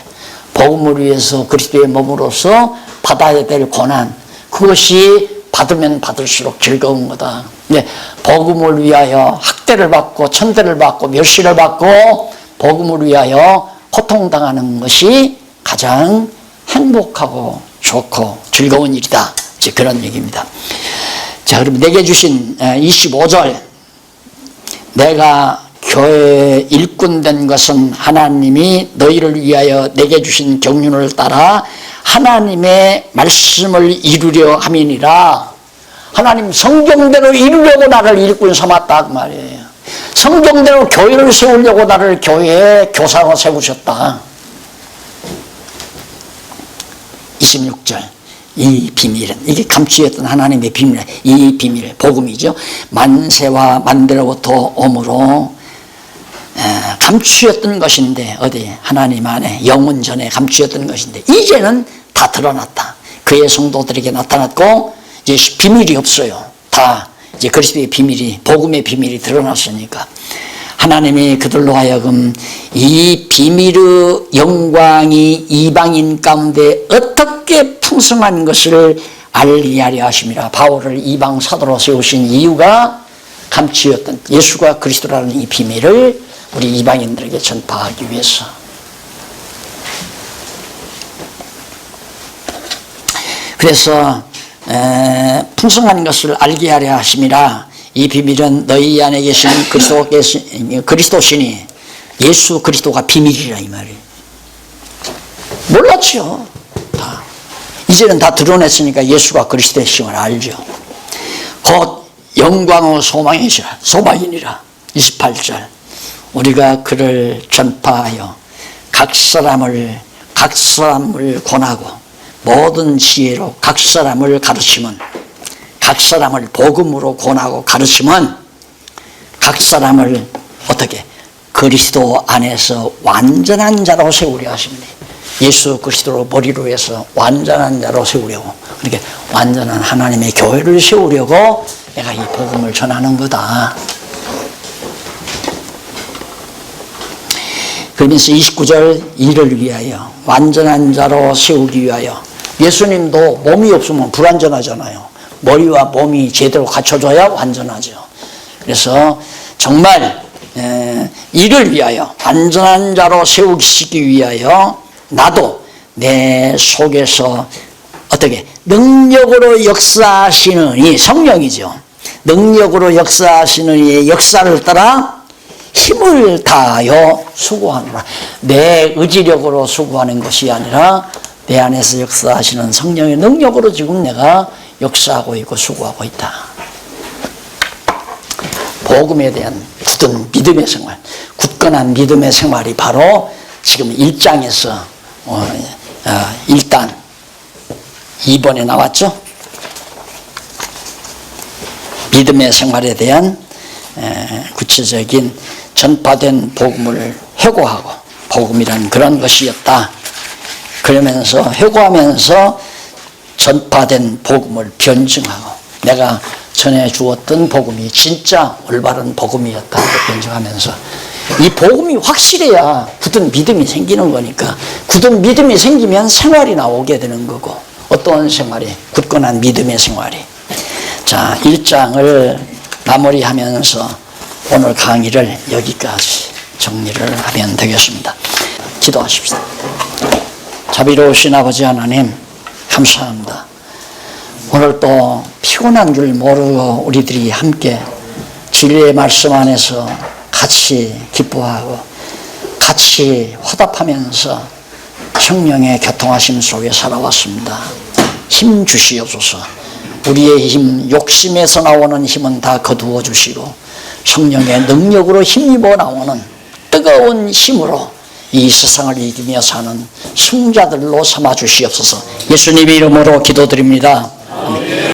Speaker 1: 복음을 위해서 그리스도의 몸으로서 받아야 될 고난, 그것이 받으면 받을수록 즐거운 거다. 근데 복음을 위하여 학대를 받고 천대를 받고 멸시를 받고 복음을 위하여 고통당하는 것이 가장 행복하고 좋고 즐거운 일이다. 이제 그런 얘기입니다. 자, 그럼 내게 주신 25절, 내가 교회의 일꾼 된 것은 하나님이 너희를 위하여 내게 주신 경륜을 따라 하나님의 말씀을 이루려 함이니라. 하나님 성경대로 이루려고 나를 일꾼 삼았다 그 말이에요. 성경대로 교회를 세우려고 나를 교회의 교사로 세우셨다. 26절, 이 비밀은, 이게 감추었던 하나님의 비밀, 이 비밀, 복음이죠. 만세와 만대로부터 오므로 감추었던 것인데, 어디 하나님 안에 영원 전에 감추었던 것인데 이제는 다 드러났다. 그의 성도들에게 나타났고 이제 비밀이 없어요. 다 이제 그리스도의 비밀이, 복음의 비밀이 드러났으니까 하나님이 그들로 하여금 이 비밀의 영광이 이방인 가운데 어떻게 풍성한 것을 알게 하려 하심이라. 바울을 이방 사도로 세우신 이유가 감추었던 예수가 그리스도라는 이 비밀을 우리 이방인들에게 전파하기 위해서. 그래서 풍성한 것을 알게 하려 하심이라. 이 비밀은 너희 안에 계신 그리스도시니 예수 그리스도가 비밀이라 이 말이에요. 몰랐죠. 다. 이제는 다 드러냈으니까 예수가 그리스도의 심을 알죠. 곧 영광의 소망이니라. 28절, 우리가 그를 전파하여 각 사람을 권하고 모든 지혜로 각 사람을 가르치면, 각 사람을 복음으로 권하고 가르치면 각 사람을 어떻게 그리스도 안에서 완전한 자로 세우려 하십니다. 예수 그리스도로 머리로 해서 완전한 자로 세우려고, 그렇게 완전한 하나님의 교회를 세우려고 내가 이 복음을 전하는 거다. 그러면서 29절, 이를 위하여 완전한 자로 세우기 위하여. 예수님도 몸이 없으면 불완전하잖아요. 머리와 몸이 제대로 갖춰져야 완전하죠. 그래서 정말 이를 위하여 완전한 자로 세우시기 위하여 나도 내 속에서 어떻게 능력으로 역사하시는 이 성령이죠. 능력으로 역사하시는 이 역사를 따라 힘을 다하여 수고하노라. 내 의지력으로 수고하는 것이 아니라 내 안에서 역사하시는 성령의 능력으로 지금 내가 역사하고 있고 수고하고 있다. 복음에 대한 굳은 믿음의 생활, 굳건한 믿음의 생활이 바로 지금 1장에서 일단 2번에 나왔죠. 믿음의 생활에 대한 구체적인 전파된 복음을 회고하고, 복음이란 그런 것이었다. 그러면서 회고하면서 전파된 복음을 변증하고, 내가 전해 주었던 복음이 진짜 올바른 복음이었다 변증하면서, 이 복음이 확실해야 굳은 믿음이 생기는 거니까, 굳은 믿음이 생기면 생활이 나오게 되는 거고, 어떠한 생활이? 굳건한 믿음의 생활이. 자, 1장을 마무리하면서 오늘 강의를 여기까지 정리를 하면 되겠습니다. 기도하십시다. 자비로우신 아버지 하나님, 감사합니다. 오늘 또 피곤한 줄 모르고 우리들이 함께 진리의 말씀 안에서 같이 기뻐하고 같이 화답하면서 성령의 교통하심 속에 살아왔습니다. 힘 주시옵소서. 우리의 힘, 욕심에서 나오는 힘은 다 거두어 주시고 성령의 능력으로 힘입어 나오는 뜨거운 힘으로 이 세상을 이기며 사는 승자들로 삼아 주시옵소서. 예수님의 이름으로 기도드립니다. 아멘.